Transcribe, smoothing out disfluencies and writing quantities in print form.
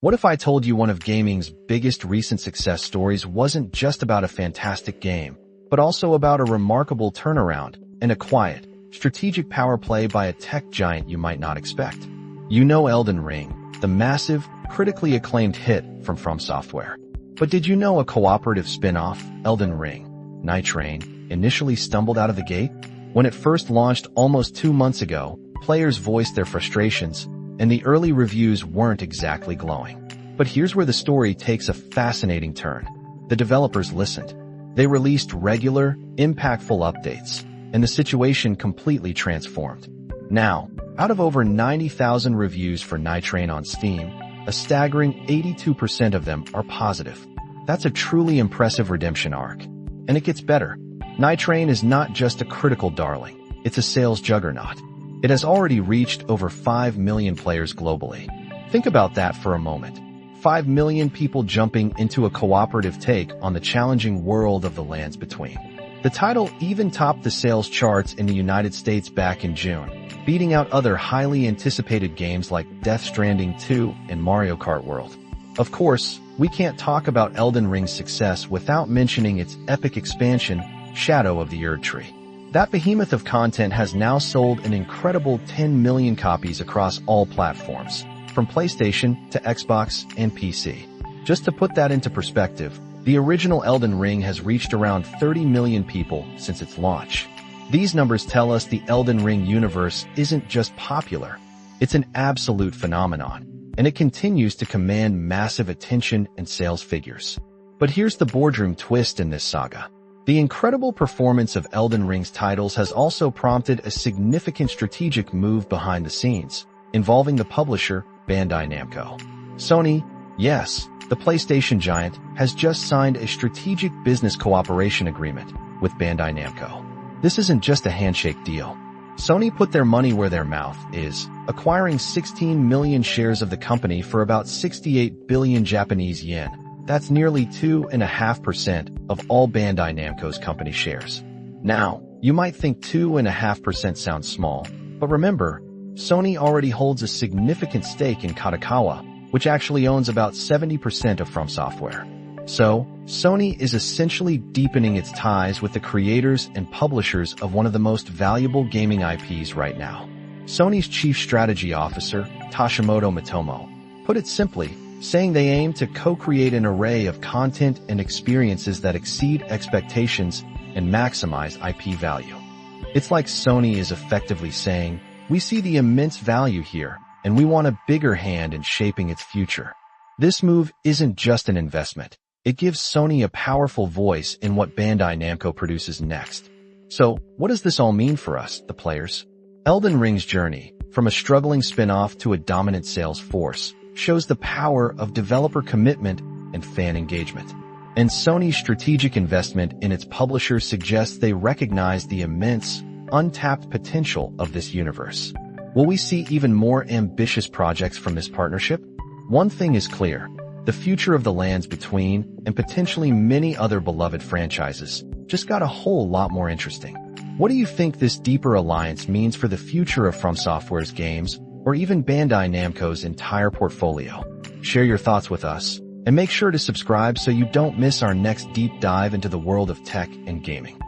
What if I told you one of gaming's biggest recent success stories wasn't just about a fantastic game, but also about a remarkable turnaround and a quiet, strategic power play by a tech giant you might not expect? You know Elden Ring, the massive, critically acclaimed hit from Software. But did you know a cooperative spin-off, Elden Ring, Nightreign, initially stumbled out of the gate? When it first launched almost 2 months ago, players voiced their frustrations, and the early reviews weren't exactly glowing. But here's where the story takes a fascinating turn. The developers listened. They released regular, impactful updates, and the situation completely transformed. Now, out of over 90,000 reviews for Nightreign on Steam, a staggering 82% of them are positive. That's a truly impressive redemption arc. And it gets better. Nightreign is not just a critical darling, it's a sales juggernaut. It has already reached over 5 million players globally. Think about that for a moment. 5 million people jumping into a cooperative take on the challenging world of the lands between. The title even topped the sales charts in the United States back in June, beating out other highly anticipated games like Death Stranding 2 and Mario Kart World. Of course, we can't talk about Elden Ring's success without mentioning its epic expansion, Shadow of the Erdtree. That behemoth of content has now sold an incredible 10 million copies across all platforms, from PlayStation to Xbox and PC. Just to put that into perspective, the original Elden Ring has reached around 30 million people since its launch. These numbers tell us the Elden Ring universe isn't just popular, it's an absolute phenomenon, and it continues to command massive attention and sales figures. But here's the boardroom twist in this saga. The incredible performance of Elden Ring's titles has also prompted a significant strategic move behind the scenes, involving the publisher, Bandai Namco. Sony, yes, the PlayStation giant, has just signed a strategic business cooperation agreement with Bandai Namco. This isn't just a handshake deal. Sony put their money where their mouth is, acquiring 16 million shares of the company for about 68 billion Japanese yen. That's nearly 2.5% of all Bandai Namco's company shares. Now, you might think 2.5% sounds small, but remember, Sony already holds a significant stake in Kadokawa, which actually owns about 70% of From Software. So, Sony is essentially deepening its ties with the creators and publishers of one of the most valuable gaming IPs right now. Sony's chief strategy officer, Toshimoto Mitomo, put it simply, saying they aim to co-create an array of content and experiences that exceed expectations and maximize IP value. It's like Sony is effectively saying, we see the immense value here, and we want a bigger hand in shaping its future. This move isn't just an investment. It gives Sony a powerful voice in what Bandai Namco produces next. So, what does this all mean for us, the players? Elden Ring's journey, from a struggling spin-off to a dominant sales force, shows the power of developer commitment and fan engagement. And Sony's strategic investment in its publisher suggests they recognize the immense, untapped potential of this universe. Will we see even more ambitious projects from this partnership? One thing is clear. The future of the lands between, and potentially many other beloved franchises, just got a whole lot more interesting. What do you think this deeper alliance means for the future of From Software's games, or even Bandai Namco's entire portfolio? Share your thoughts with us, and make sure to subscribe so you don't miss our next deep dive into the world of tech and gaming.